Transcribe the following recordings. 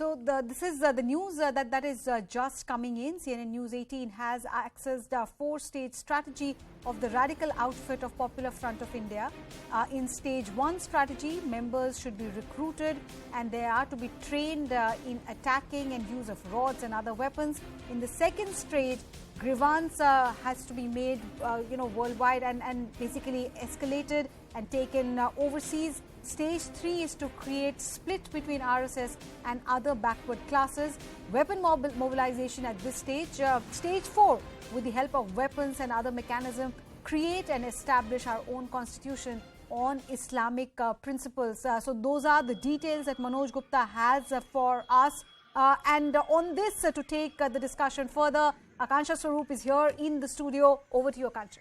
So this is the news that is just coming in. CNN News 18 has accessed a 4-stage strategy of the radical outfit of Popular Front of India. In stage 1 strategy, members should be recruited and they are to be trained in attacking and use of rods and other weapons. In the second stage, grievance has to be made worldwide and basically escalated and taken overseas. Stage 3 is to create split between RSS and other backward classes. Weapon mobilization at this stage. Stage 4, with the help of weapons and other mechanisms, create and establish our own constitution on Islamic principles. So those are the details that Manoj Gupta has for us. And on this, to take the discussion further, Akansha Swaroop is here in the studio. Over to you, Akansha.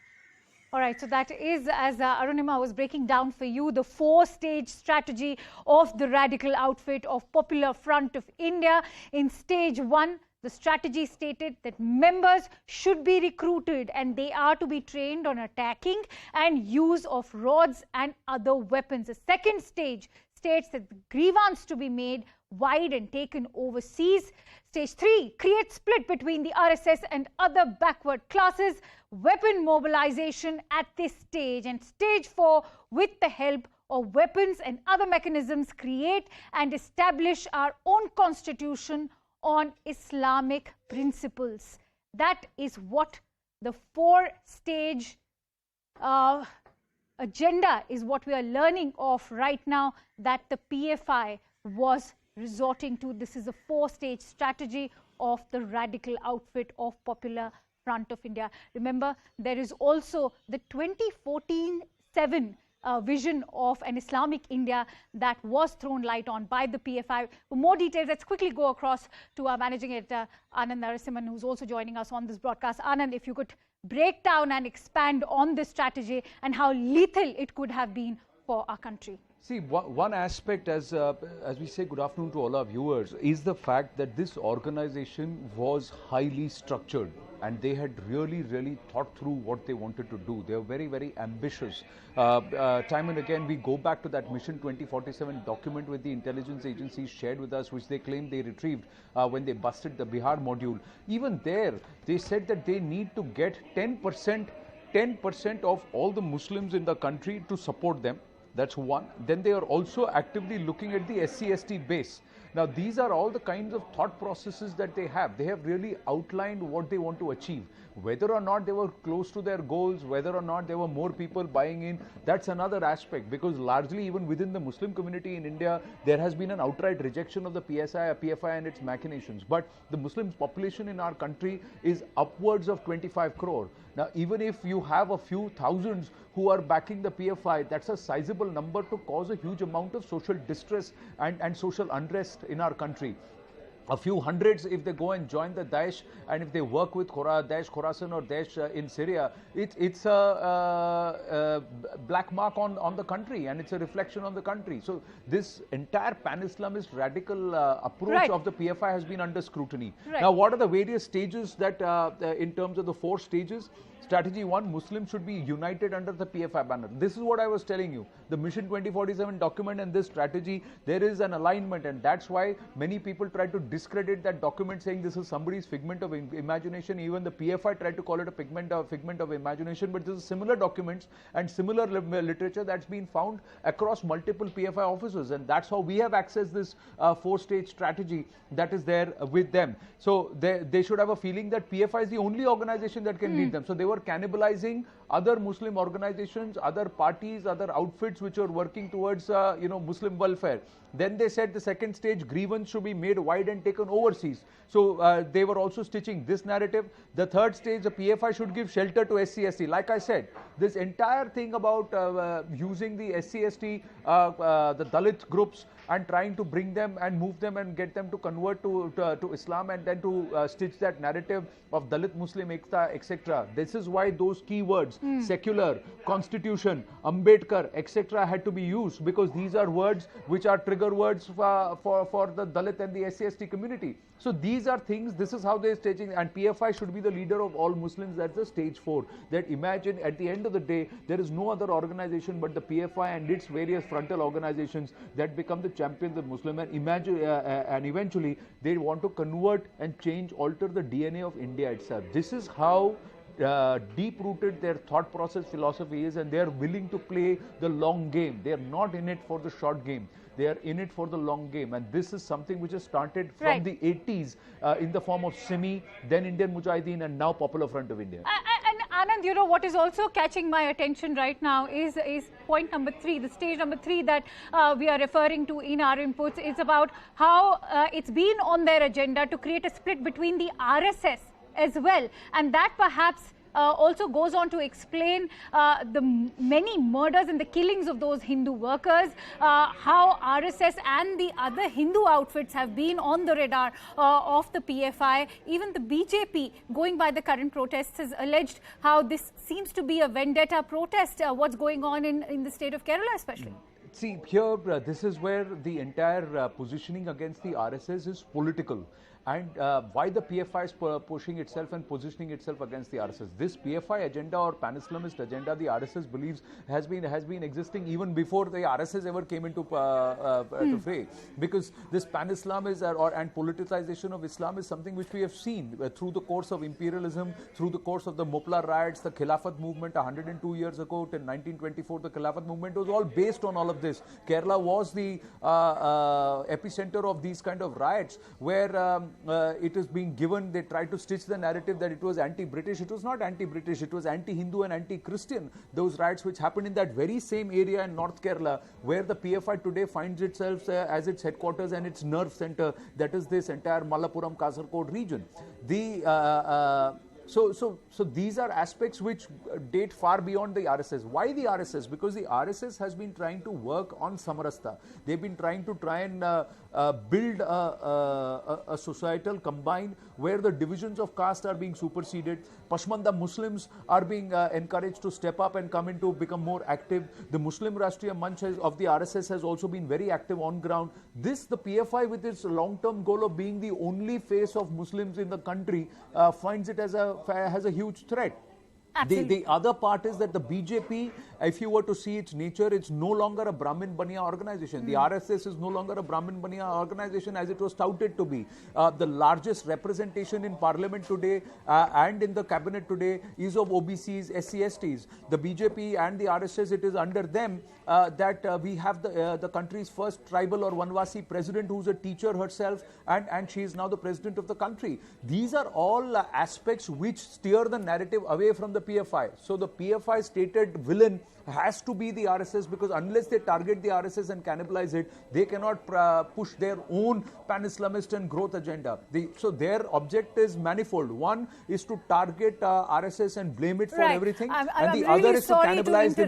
All right, so that is, as Arunima was breaking down for you, the 4-stage strategy of the radical outfit of Popular Front of India. In stage 1, the strategy stated that members should be recruited and they are to be trained on attacking and use of rods and other weapons. The second stage states that the grievance to be made wide and taken overseas. Stage 3, create split between the RSS and other backward classes. Weapon mobilization at this stage. And stage 4, with the help of weapons and other mechanisms, create and establish our own constitution on Islamic principles. That is what the 4-stage agenda is, what we are learning of right now, that the PFI was resorting to. This is a 4-stage strategy of the radical outfit of Popular Front of India. Remember, there is also the 2014-7 vision of an Islamic India that was thrown light on by the PFI. For more details, let's quickly go across to our managing editor, Anand Narasimhan, who's also joining us on this broadcast. Anand, if you could break down and expand on this strategy and how lethal it could have been for our country. See, one aspect, as we say good afternoon to all our viewers, is the fact that this organization was highly structured and they had really thought through what they wanted to do. They were very ambitious. Time and again, we go back to that Mission 2047 document with the intelligence agencies shared with us, which they claimed they retrieved when they busted the Bihar module. Even there, they said that they need to get 10% of all the Muslims in the country to support them. That's one. Then they are also actively looking at the SC/ST base. Now, these are all the kinds of thought processes that they have. They have really outlined what they want to achieve. Whether or not they were close to their goals, whether or not there were more people buying in, that's another aspect, because largely even within the Muslim community in India, there has been an outright rejection of the PFI and its machinations. But the Muslim population in our country is upwards of 25 crore. Now, even if you have a few thousands who are backing the PFI, that's a sizable number to cause a huge amount of social distress and social unrest in our country. A few hundreds, if they go and join the Daesh, and if they work with Daesh Khorasan or Daesh in Syria, it's a black mark on the country, and it's a reflection on the country. So this entire pan-Islamist radical approach of the PFI has been under scrutiny. Now, what are the various stages that, in terms of the 4 stages? Strategy 1, Muslims should be united under the PFI banner. This is what I was telling you. The Mission 2047 document and this strategy, there is an alignment, and that's why many people try to discredit that document, saying this is somebody's figment of imagination. Even the PFI tried to call it a figment of imagination, but this is similar documents and similar literature that's been found across multiple PFI offices, and that's how we have accessed this 4-stage strategy that is there with them. So they should have a feeling that PFI is the only organization that can lead them. So they were cannibalizing other Muslim organizations, other parties, other outfits which are working towards Muslim welfare. Then they said the second stage, grievance should be made wide and taken overseas. So they were also stitching this narrative. The third stage, the PFI should give shelter to SC/ST. Like I said, this entire thing about using the SC/ST, the Dalit groups, and trying to bring them and move them and get them to convert to Islam, and then to stitch that narrative of Dalit Muslim Ekta, etc. This is why those keywords secular, constitution, Ambedkar, etc. had to be used, because these are words which are trigger words for the Dalit and the SC/ST community. So these are things, this is how they're staging, and PFI should be the leader of all Muslims. That's the stage 4. That imagine at the end of the day, there is no other organization but the PFI and its various frontal organizations that become the champions of Muslim, and imagine, and eventually they want to convert and change, alter the DNA of India itself. This is how deep-rooted their thought process philosophy is, and they are willing to play the long game. They are not in it for the short game. They are in it for the long game, and this is something which has started from the 80s in the form of SIMI, then Indian Mujahideen, and now Popular Front of India. And Anand, you know, what is also catching my attention right now is point number 3, the stage number 3 that we are referring to in our inputs. It's about how it's been on their agenda to create a split between the RSS as well, and that perhaps also goes on to explain the many murders and the killings of those Hindu workers, how RSS and the other Hindu outfits have been on the radar of the PFI. Even the BJP, going by the current protests, has alleged how this seems to be a vendetta protest, what's going on in the state of Kerala especially. See, here, this is where the entire positioning against the RSS is political. And why the PFI is pushing itself and positioning itself against the RSS. This PFI agenda or pan-Islamist agenda, the RSS believes has been existing even before the RSS ever came into to fray. Because this pan-Islam is, and politicization of Islam is something which we have seen through the course of imperialism, through the course of the Mopla riots, the Khilafat movement 102 years ago till 1924. The Khilafat movement was all based on all of this. Kerala was the epicenter of these kind of riots, where it is being given, they try to stitch the narrative that it was anti-British. It was not anti-British, it was anti-Hindu and anti-Christian. Those riots which happened in that very same area in North Kerala, where the PFI today finds itself as its headquarters and its nerve center, that is this entire Malappuram, Kasaragod region. So these are aspects which date far beyond the RSS. Why the RSS? Because the RSS has been trying to work on Samarasta. They've been trying to build a societal combine where the divisions of caste are being superseded. Pashmanda Muslims are being encouraged to step up and come in to become more active. The Muslim Rashtriya Manch of the RSS has also been very active on ground. This, the PFI, with its long-term goal of being the only face of Muslims in the country, finds it as a huge threat. The other part is that the BJP, if you were to see its nature, it's no longer a Brahmin Baniya organization. The RSS is no longer a Brahmin Baniya organization as it was touted to be. The largest representation in parliament today and in the cabinet today is of OBCs, SC/STs. The BJP and the RSS, it is under them that we have the country's first tribal or Vanvasi president, who's a teacher herself, and she is now the president of the country. These are all aspects which steer the narrative away from the PFI. So the PFI stated villain has to be the RSS, because unless they target the RSS and cannibalize it, they cannot push their own pan-Islamist and growth agenda. So their object is manifold. One is to target RSS and blame it for everything, and the other is to cannibalize the